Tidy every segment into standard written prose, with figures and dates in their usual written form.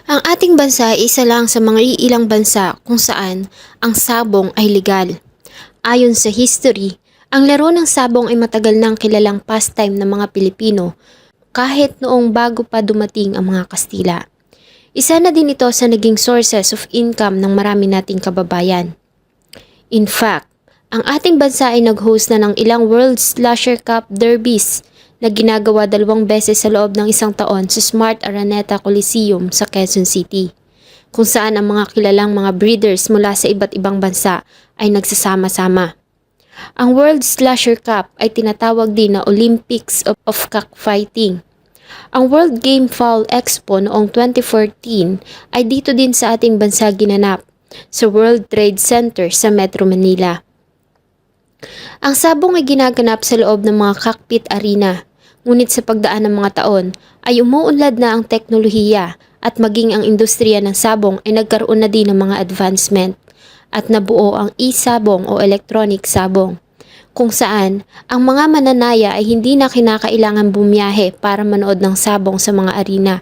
Ang ating bansa ay isa lang sa mga iilang bansa kung saan ang sabong ay legal. Ayon sa history, ang laro ng sabong ay matagal nang kilalang pastime ng mga Pilipino kahit noong bago pa dumating ang mga Kastila. Isa na din ito sa naging sources of income ng marami nating kababayan. In fact, ang ating bansa ay nag-host na ng ilang World Slasher Cup derbies na ginagawa 2 beses sa loob ng isang taon sa Smart Araneta Coliseum sa Quezon City, kung saan ang mga kilalang mga breeders mula sa iba't ibang bansa ay nagsasama-sama. Ang World Slasher Cup ay tinatawag din na Olympics of Cockfighting. Ang World Game Fowl Expo noong 2014 ay dito din sa ating bansa ginanap sa World Trade Center sa Metro Manila. Ang sabong ay ginaganap sa loob ng mga cockpit arena, ngunit sa pagdaan ng mga taon ay umuunlad na ang teknolohiya at maging ang industriya ng sabong ay nagkaroon na din ng mga advancement at nabuo ang e-sabong o electronic sabong, kung saan ang mga mananaya ay hindi na kinakailangan bumiyahe para manood ng sabong sa mga arena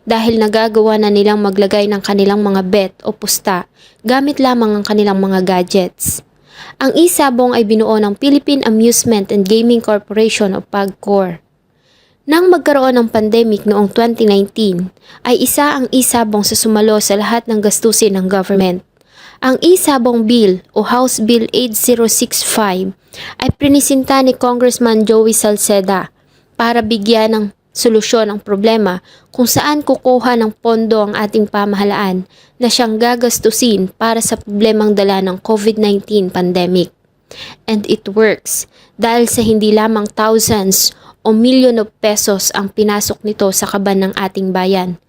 dahil nagagawa na nilang maglagay ng kanilang mga bet o pusta gamit lamang ang kanilang mga gadgets. Ang e-sabong ay binuo ng Philippine Amusement and Gaming Corporation o PAGCOR. Nang magkaroon ng pandemic noong 2019, ay isa ang e-sabong sa sumalo sa lahat ng gastusin ng government. Ang e-sabong bill o House Bill 8065 ay prinisinta ni Congressman Joey Salceda para bigyan ng solusyon ang problema kung saan kukuha ng pondo ang ating pamahalaan na siyang gagastusin para sa problemang dala ng COVID-19 pandemic. And it works dahil sa hindi lamang thousands o milyon of pesos ang pinasok nito sa kaban ng ating bayan,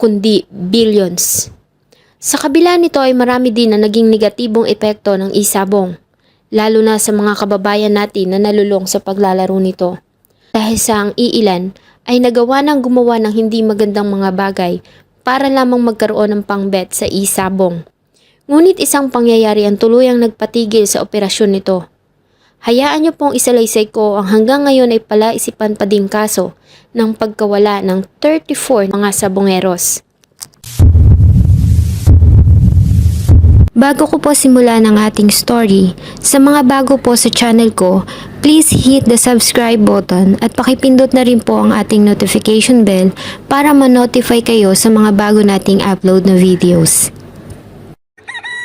kundi billions. Sa kabila nito ay marami din na naging negatibong epekto ng e-sabong, lalo na sa mga kababayan natin na nalulong sa paglalaro nito. Dahil sa ang iilan ay nagawa ng gumawa ng hindi magandang mga bagay para lamang magkaroon ng pangbet sa e-sabong. Ngunit isang pangyayari ang tuluyang nagpatigil sa operasyon nito. Hayaan niyo pong isalaysay ko ang hanggang ngayon ay palaisipan pa ding kaso ng pagkawala ng 34 mga sabongeros. Bago ko po simulan ang ating story, sa mga bago po sa channel ko, please hit the subscribe button at pakipindot na rin po ang ating notification bell para ma-notify kayo sa mga bago nating upload na videos.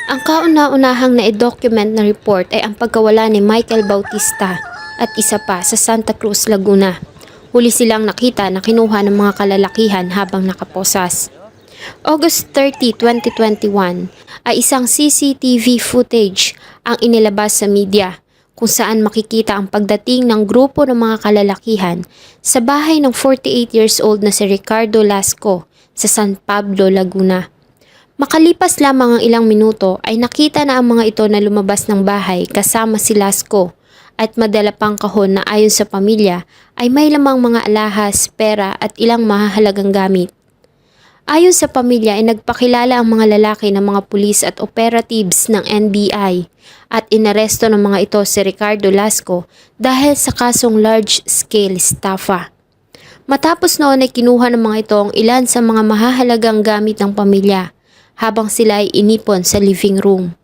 Ang kauna-unahang na-document na report ay ang pagkawala ni Michael Bautista at isa pa sa Santa Cruz, Laguna. Huli silang nakita na kinuha ng mga kalalakihan habang nakaposas. August 30, 2021 ay isang CCTV footage ang inilabas sa media kung saan makikita ang pagdating ng grupo ng mga kalalakihan sa bahay ng 48 years old na si Ricardo Lasco sa San Pablo, Laguna. Makalipas lamang ang ilang minuto ay nakita na ang mga ito na lumabas ng bahay kasama si Lasco at madala pang kahon na ayon sa pamilya ay may lamang mga alahas, pera at ilang mahahalagang gamit. Ayon sa pamilya ay nagpakilala ang mga lalaki ng mga pulis at operatives ng NBI at inaresto ng mga ito si Ricardo Lasco dahil sa kasong large-scale estafa. Matapos noon ay kinuha ng mga ito ang ilan sa mga mahahalagang gamit ng pamilya habang sila ay inipon sa living room.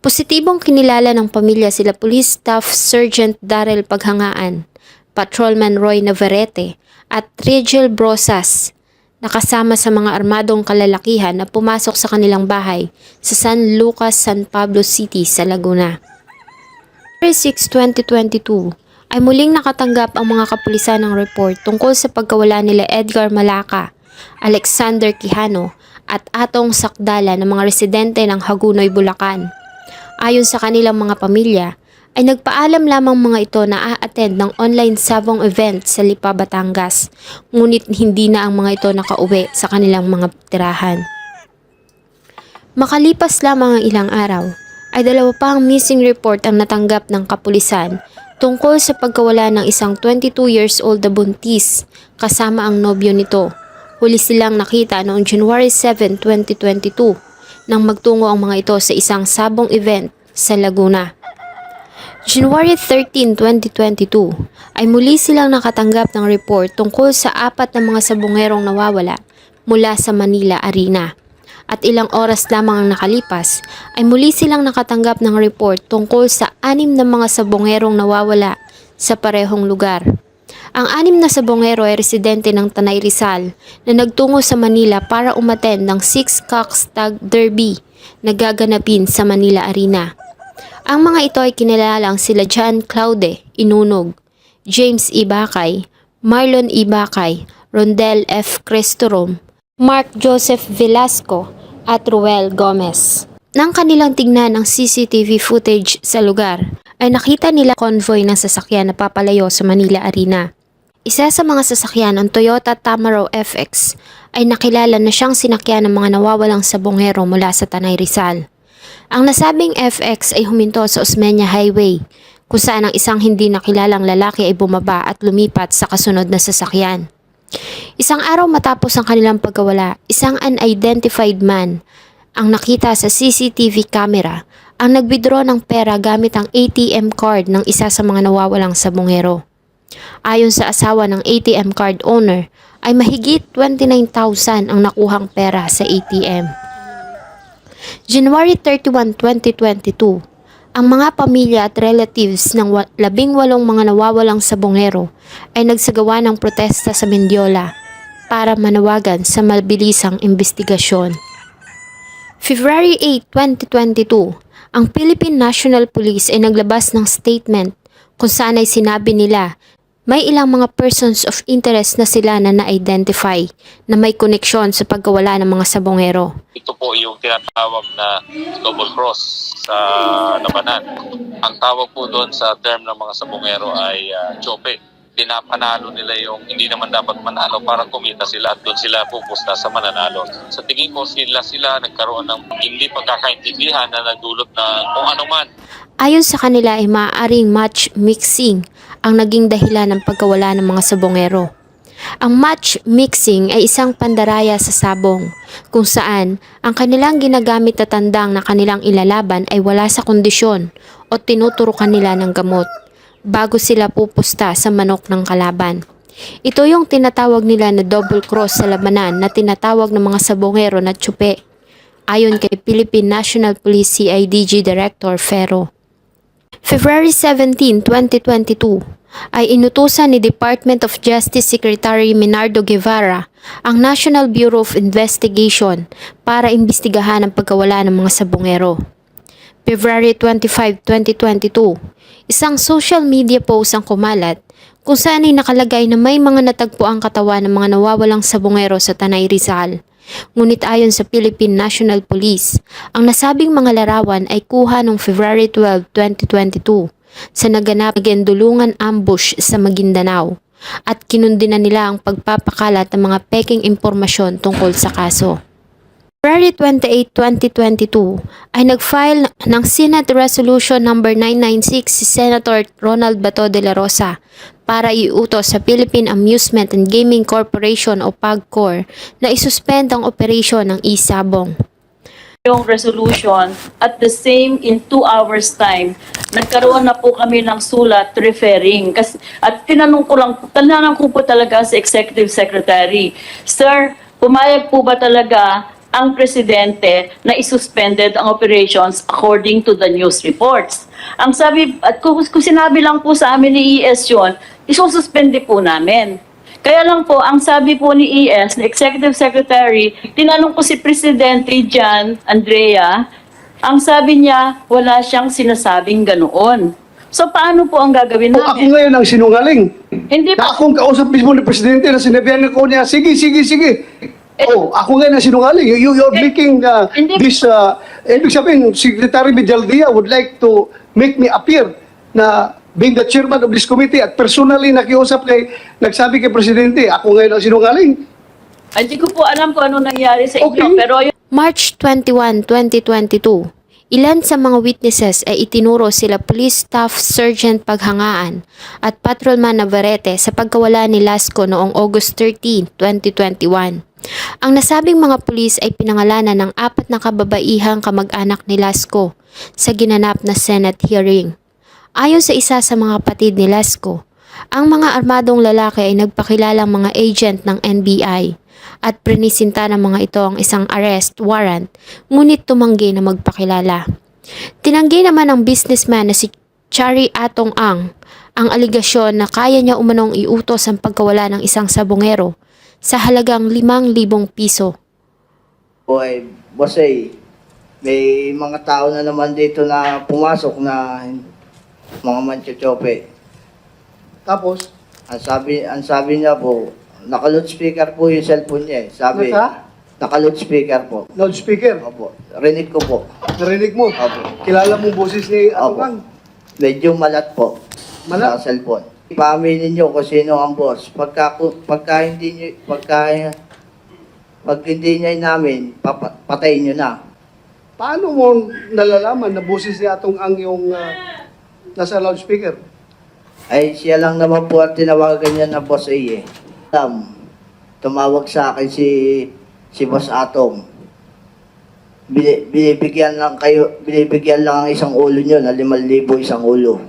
Positibong kinilala ng pamilya sila Police Staff Sergeant Darrell Paghangaan, Patrolman Roy Navarrete at Rigel Brosas, nakasama sa mga armadong kalalakihan na pumasok sa kanilang bahay sa San Lucas, San Pablo City sa Laguna. February 6, 2022 ay muling nakatanggap ang mga kapulisan ng report tungkol sa pagkawala nila Edgar Malaca, Alexander Quijano at Atong Sakdala ng mga residente ng Hagunoy, Bulacan. Ayon sa kanilang mga pamilya, ay nagpaalam lamang mga ito na a-attend ng online sabong event sa Lipa, Batangas, ngunit hindi na ang mga ito nakauwi sa kanilang mga tirahan. Makalipas lamang ang ilang araw, ay 2 pang missing report ang natanggap ng kapulisan tungkol sa pagkawala ng isang 22 years old na buntis kasama ang nobyo nito. Huli silang nakita noong January 7, 2022 nang magtungo ang mga ito sa isang sabong event sa Laguna. January 13, 2022 ay muli silang nakatanggap ng report tungkol sa 4 na mga sabongerong nawawala mula sa Manila Arena. At ilang oras lamang ang nakalipas ay muli silang nakatanggap ng report tungkol sa 6 na mga sabongerong nawawala sa parehong lugar. Ang 6 na sabongero ay residente ng Tanay Rizal na nagtungo sa Manila para umattend ng Six Cocks Tag Derby na gaganapin sa Manila Arena. Ang mga ito ay kinilalang sila John Claude Inunog, James Ibakay, Marlon Ibakay, Rondel F. Cristorom, Mark Joseph Velasco at Ruel Gomez. Nang kanilang tignan ang CCTV footage sa lugar, ay nakita nila convoy ng sasakyan na papalayo sa Manila Arena. Isa sa mga sasakyan, ang Toyota Tamaro FX, ay nakilala na siyang sinakyan ng mga nawawalang sabongero mula sa Tanay Rizal. Ang nasabing FX ay huminto sa Osmeña Highway, kung saan ang isang hindi nakilalang lalaki ay bumaba at lumipat sa kasunod na sasakyan. Isang araw matapos ang kanilang pagkawala, isang unidentified man ang nakita sa CCTV camera ang nag-withdraw ng pera gamit ang ATM card ng isa sa mga nawawalang sabongero. Ayon sa asawa ng ATM card owner, ay mahigit 29,000 ang nakuhang pera sa ATM. January 31, 2022, ang mga pamilya at relatives ng 18 mga nawawalang sabongero ay nagsagawa ng protesta sa Mendiola para manawagan sa mabilisang investigasyon. February 8, 2022, ang Philippine National Police ay naglabas ng statement kung saan ay sinabi nila may ilang mga persons of interest na sila na na-identify na may koneksyon sa pagkawala ng mga sabongero. Ito po yung tinatawag na double cross sa labanan. Ang tawag po doon sa term ng mga sabongero ay chope. Pinapanalo nila yung hindi naman dapat manalo para kumita sila at doon sila pupusta sa mananalo. Sa tingin ko sila nagkaroon ng hindi pagkakaintindihan na nagdulot ng kung ano man. Ayon sa kanila ay maaaring match mixing ang naging dahilan ng pagkawala ng mga sabongero. Ang match mixing ay isang pandaraya sa sabong kung saan ang kanilang ginagamit na tandang na kanilang ilalaban ay wala sa kondisyon o tinuturukan nila ng gamot bago sila pupusta sa manok ng kalaban. Ito yung tinatawag nila na double cross sa labanan na tinatawag ng mga sabongero na tsupe, ayon kay Philippine National Police CIDG Director Ferro. February 17, 2022, ay inutusan ni Department of Justice Secretary Menardo Guevara ang National Bureau of Investigation para imbestigahan ang pagkawala ng mga sabongero. February 25, 2022, isang social media post ang kumalat kung saan ay nakalagay na may mga natagpo ang katawan ng mga nawawalang sabongero sa Tanay Rizal. Ngunit ayon sa Philippine National Police, ang nasabing mga larawan ay kuha noong February 12, 2022 sa naganap na gendulungan ambush sa Maguindanao at kinundina nila ang pagpapakalat ng mga peking impormasyon tungkol sa kaso. February 28, 2022 ay nag-file ng Senate Resolution No. 996 si Senator Ronald Bato de la Rosa para iutos sa Philippine Amusement and Gaming Corporation o PAGCOR na isuspend ang operasyon ng e-sabong. Yung resolution at the same in 2 hours time, nagkaroon na po kami ng sulat referring. At tinanong ko po talaga sa Executive Secretary, Sir, pumayag po ba talaga ang presidente na isuspended ang operations according to the news reports? Ang sabi, at kung sinabi lang po sa amin ni ES yun, isususpende po namin. Kaya lang po, ang sabi po ni ES, na Executive Secretary, tinanong ko si Presidente John Andrea, ang sabi niya, wala siyang sinasabing ganoon. So paano po ang gagawin Kung ako namin? ngayon ang sinungaling, Hindi na po. akong kausap mismo ni Presidente na sinabihan ko niya, sige. Ako ngayon ang sinungaling. You're making hindi- this, ibig sabihin, Secretary Medjaldia would like to make me appear na being the chairman of this committee at personally nakiusap nagsabi kay Presidente, ako ngayon ang sinungaling. Hindi ko po alam kung ano nangyari sa inyo, Okay. pero yun, March 21, 2022, ilan sa mga witnesses ay itinuro sila Police Staff Sergeant Paghangaan at Patrolman Navarrete sa pagkawala ni Lasco noong August 13, 2021. Ang nasabing mga pulis ay pinangalanan ng 4 na kababaihang kamag-anak ni Lasco sa ginanap na Senate hearing. Ayon sa isa sa mga kapatid ni Lasco, ang mga armadong lalaki ay nagpakilalang mga agent ng NBI at prinisinta ng mga ito ang isang arrest warrant, ngunit tumanggi na magpakilala. Tinanggi naman ng businessman na si Chari Atong ang aligasyon na kaya niya umanong iutos ang pagkawala ng isang sabongero sa halagang 5,000 piso. Boy, boss may mga tao na naman dito na pumasok na mga manchochope. Tapos, Ang sabi niya po, naka-loudspeaker po yung cellphone niya eh. Sabi, Naka? naka-loudspeaker po. loudspeaker, Opo, rinig ko po. narinig mo. Opo. Kilala mong boses ni Opo. Atong Medyo malat po. Malat? Sa cellphone. Paaminin niyo kung sino ang boss. Pag hindi niya namin, patayin niyo na. Paano mo nalalaman na boses ni Atong yung nasa loudspeaker? Ay, siya lang naman po at tinawagan niya na boss eh. Tumawag sa akin si Boss Atong. Binibigyan lang ang isang ulo niyo na 5,000 isang ulo.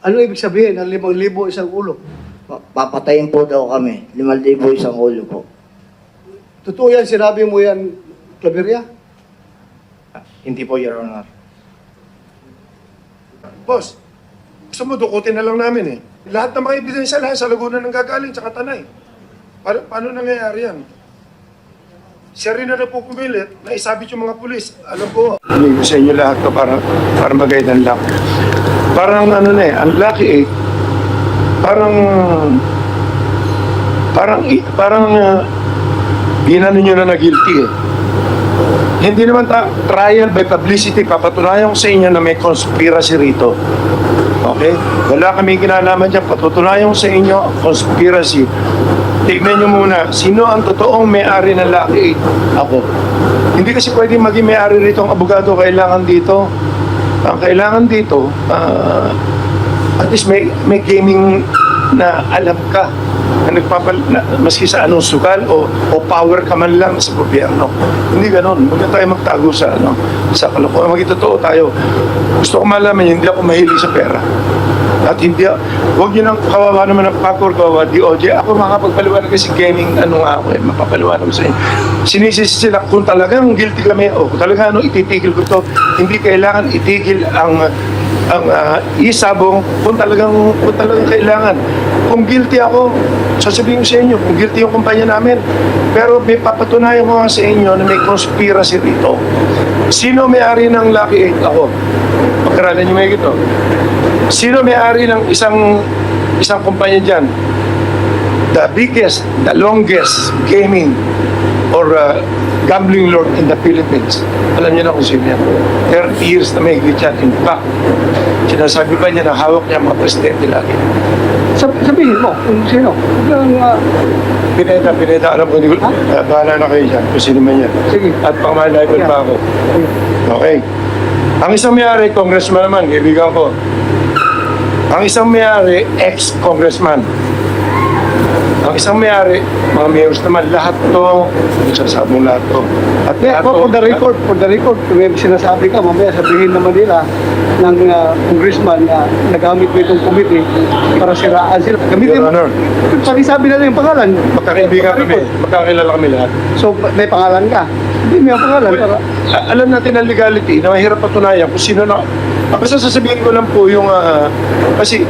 Ano ibig sabihin ng 5,000 isang ulo? Papatayin po daw kami, 5,000 isang ulo po. Totoo yan, sinabi mo yan, Claveria? Hindi po, Your Honor. Boss, gusto mo dukutin na lang namin eh. Lahat ng mga ebidensya lahat sa Laguna ng gagaling, tsaka Tanay. Paano nangyayari yan? Siya rin na po pumilit na isabit yung mga pulis. Alam ko, Hindi ko sa inyo lahat to para magaydan lang. Parang ano na eh, ang lucky eh, ginano nyo na guilty eh. Hindi naman trial by publicity, papatunayan ko sa inyo na may conspiracy rito. Okay? Wala kami kinalaman dyan, patutunayan ko sa inyo conspiracy. Tignan nyo muna, sino ang totoong may-ari ng Lucky 8? Ako. Hindi kasi pwedeng maging may-ari rito ang abogado, kailangan dito. Ang kailangan dito, at least may gaming na alam ka na maski sa anong sugal o power ka man lang sa gobyerno. Hindi ganon. Huwag na tayo magtago sa sa kalokohan. Maging totoo tayo. Gusto ko malaman yun, hindi ako mahilig sa pera. At hindi, huwag nyo nang kawawa naman ng PACOR, kawawa DOJ. Ako makapagpaliwanag kasi gaming, mapapaliwanag ko sa inyo. Sinisisi sila kung talagang guilty kami, o kung talaga ititigil ko to, hindi kailangan itigil ang isabong kung talagang kailangan. Kung guilty ako, sasabihin ko sa inyo, kung guilty yung kumpanya namin. Pero may papatunayan ko nga sa inyo na may conspiracy rito. Sino may-ari ng Lucky 8? Ako. Pagkaralan nyo may ito. Sino may-ari ng isang kumpanya dyan? The biggest, the longest gaming or gambling lord in the Philippines. Alam niyo na kung sino yan. 30 years na may higit yan. In fact, sinasabi pa niya na hawak niya mga presidente lagi. Sabihin mo kung sino. Pineda, alam ko, hindi ko, bahala na kayo dyan, kung sino man yan. Sige. At pang-malibal pa ako. Okay. Ang isang may-ari, congressman naman, kaibigan ko. Ang isang may-ari, ex-congressman. Ang isang may-ari, mga mayors naman, lahat to, nagsasabong lahat to. At lahat to, For the record, kung may sinasabi ka, mamaya sabihin naman nila ng congressman na nagamit mo itong committee para siraan sila. Gamitin Your Honor. Pakisabi na lang yung pangalan. magkakaibigan kami, magkakilala kami lahat. So, may pangalan ka. Hindi may pangalan. Para, Alam natin ang legality na mahirap patunayan kung sino na. Basta sasabihin ko lang po yung, kasi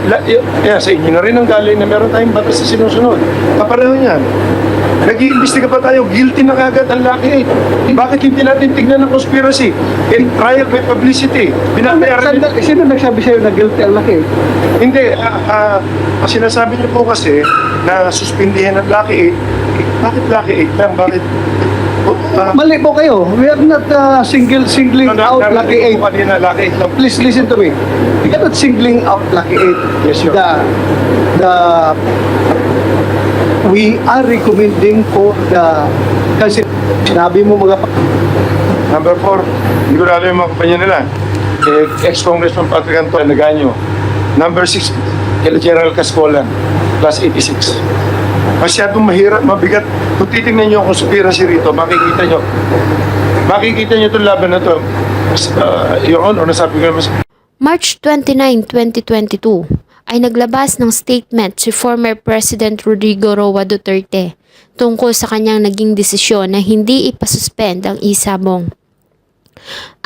sa inyo na rin ang galing na meron tayong batas na sinusunod. Kapareho yan. Nag-iimbestiga pa tayo, guilty na kagad ang Lucky 8. Bakit hindi natin tignan ng conspiracy? In trial by publicity. sino nagsabi sa'yo na guilty ang laki? Hindi, ang sinasabi niyo po kasi na suspindihan ng Lucky 8. Bakit Lucky 8 lang? Bakit? Mali po kayo. We are not singling out Lucky 8. Kanina, Lucky 8 lang. Please listen to me. We are not singling out Lucky 8. Yes, sir. We are recommending for kasi sinabi mo mga Number 4, hindi ko na alam yung mga kumpanya nila. Ex-Congressman Patrick Anton Naganyo. Number 6, kay General Cascolan, plus 86. Masyadong mahirap, mabigat. Kung titignan nyo ang conspiracy rito, makikita nyo itong laban na to. Your Honor, nasabi ko naman March 29, 2022, ay naglabas ng statement si former President Rodrigo Roa Duterte tungkol sa kanyang naging desisyon na hindi ipasuspend ang isabong.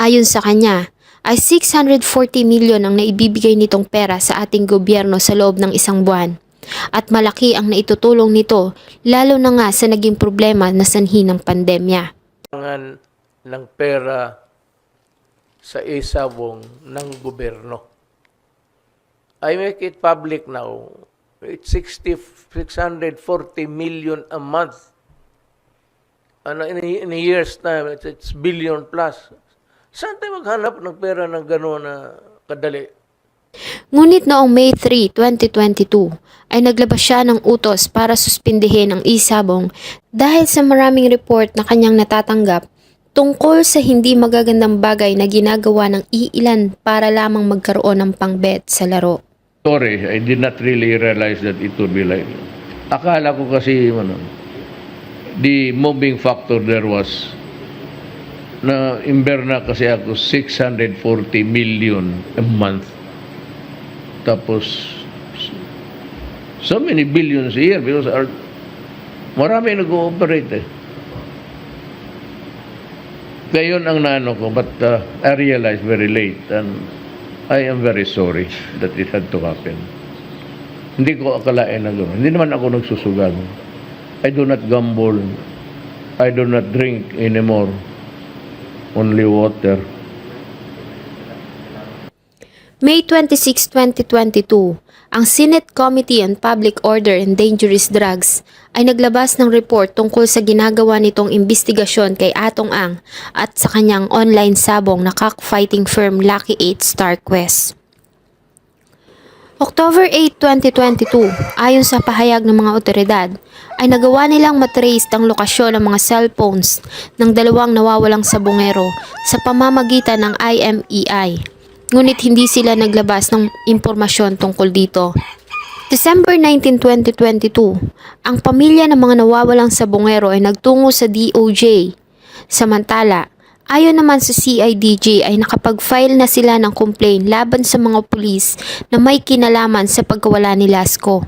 Ayon sa kanya, ay 640 milyon ang naibibigay nitong pera sa ating gobyerno sa loob ng isang buwan. At malaki ang naitutulong nito lalo na nga sa naging problema na sanhi ng pandemya. Kailangan ng pera sa isabong ng gobyerno. I make it public now. It's 640 million a month. In a year's time, it's billion plus. Saan tayo maghanap ng pera ng gano'n na kadali? Ngunit noong May 3, 2022 ay naglabas siya ng utos para suspindihin ang isabong dahil sa maraming report na kanyang natatanggap tungkol sa hindi magagandang bagay na ginagawa ng iilan para lamang magkaroon ng pangbet sa laro. Sorry, I did not really realize that it would be like. Akala ko kasi, the moving factor there was na imberna kasi ako 640 million a month. Tapos, so many billions a year because marami nag-ooperate eh. Kaya yun ang naano ko, but I realized very late and I am very sorry that it had to happen. Hindi ko akalain na gano'n. Hindi naman ako nagsusugal. I do not gamble. I do not drink anymore. Only water. May 26, 2022, ang Senate Committee on Public Order and Dangerous Drugs ay naglabas ng report tungkol sa ginagawa nitong investigasyon kay Atong Ang at sa kanyang online sabong na cockfighting firm Lucky 8 StarQuest. October 8, 2022, ayon sa pahayag ng mga otoridad, ay nagawa nilang matrace ang lokasyon ng mga cellphones ng dalawang nawawalang sabongero sa pamamagitan ng IMEI. Ngunit hindi sila naglabas ng impormasyon tungkol dito. December 19, 2022, ang pamilya ng mga nawawalang sabongero ay nagtungo sa DOJ. Samantala, ayon naman sa CIDJ ay nakapag-file na sila ng complaint laban sa mga pulis na may kinalaman sa pagkawala ni Lasco.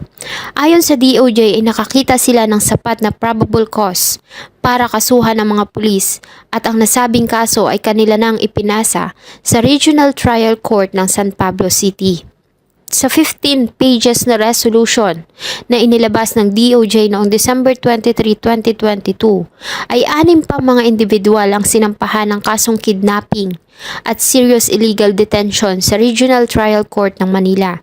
Ayon sa DOJ ay nakakita sila ng sapat na probable cause para kasuhan ng mga pulis at ang nasabing kaso ay kanila nang ipinasa sa Regional Trial Court ng San Pablo City. Sa 15 pages na resolution na inilabas ng DOJ noong December 23, 2022 ay 6 pa mga individual ang sinampahan ng kasong kidnapping at serious illegal detention sa Regional Trial Court ng Manila.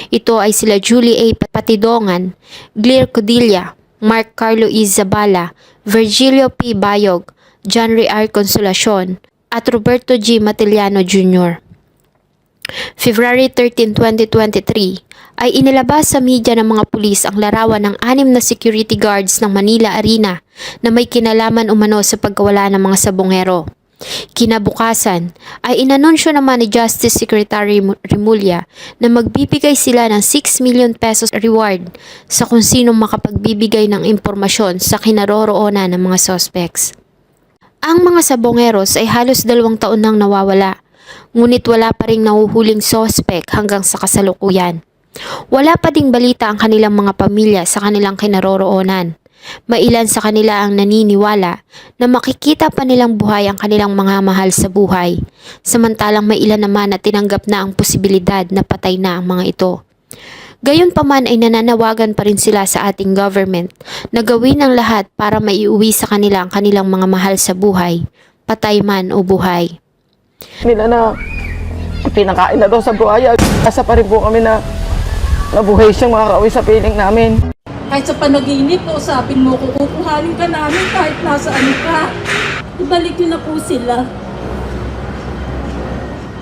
Ito ay sila Julie A. Patidongan, Glir Codilla, Mark Carlo E. Zabala, Virgilio P. Bayog, John Ray R. Consolacion at Roberto G. Matiliano Jr. February 13, 2023 ay inilabas sa media ng mga pulis ang larawan ng 6 na security guards ng Manila Arena na may kinalaman umano sa pagkawala ng mga sabongero. Kinabukasan ay inanunsyo naman ni Justice Secretary Remulla na magbibigay sila ng 6 million pesos reward sa kung sinong makapagbibigay ng impormasyon sa kinaroroonan ng mga suspects. Ang mga sabongeros ay halos 2 taon nang nawawala. Ngunit wala pa ring nahuhuling sospek hanggang sa kasalukuyan. Wala pa ding balita ang kanilang mga pamilya sa kanilang kinaroroonan. Mailan sa kanila ang naniniwala na makikita pa nilang buhay ang kanilang mga mahal sa buhay. Samantalang may ilan naman na tinanggap na ang posibilidad na patay na ang mga ito. Gayunpaman ay nananawagan pa rin sila sa ating government na gawin ang lahat para maiuwi sa kanila ang kanilang mga mahal sa buhay, patay man o buhay. Nila na pinakain na daw sa buhaya. Asa pa rin po kami na nabuhay siyang makakauwi sa piling namin. Kahit sa panaginip, usapin mo ko, kukuhanin ka namin kahit nasaan ka. Ibalik nyo na po sila.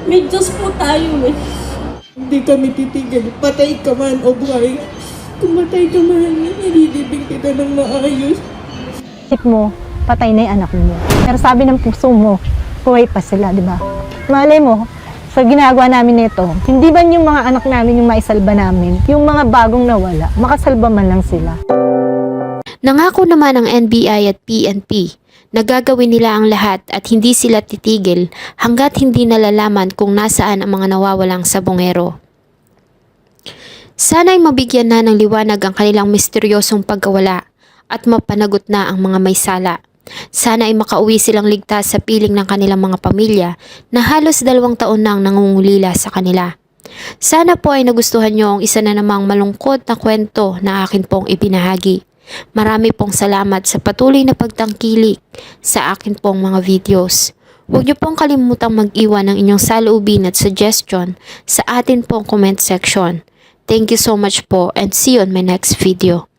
May Diyos po tayo eh. Hindi kami titigil. Patay ka man o buhay. Kung matay ka man, ililibing kita ng maayos. Isip mo, patay na yung anak mo. Pero sabi ng puso mo, buhay pa sila, di ba? Malay mo, sa ginagawa namin nito, hindi ba yung mga anak namin yung maisalba namin? Yung mga bagong nawala, makasalba man lang sila. Nangako naman ang NBI at PNP na gagawin nila ang lahat at hindi sila titigil hanggat hindi nalalaman kung nasaan ang mga nawawalang sabongero. Sana'y mabigyan na ng liwanag ang kanilang misteryosong pagkawala at mapanagot na ang mga may sala. Sana ay makauwi silang ligtas sa piling ng kanilang mga pamilya na halos 2 taon nang nangungulila sa kanila. Sana po ay nagustuhan nyo ang isa na namang malungkot na kwento na akin pong ibinahagi. Marami pong salamat sa patuloy na pagtangkilik sa akin pong mga videos. Huwag niyo pong kalimutang mag-iwan ng inyong saloobin at suggestion sa atin pong comment section. Thank you so much po and see you on my next video.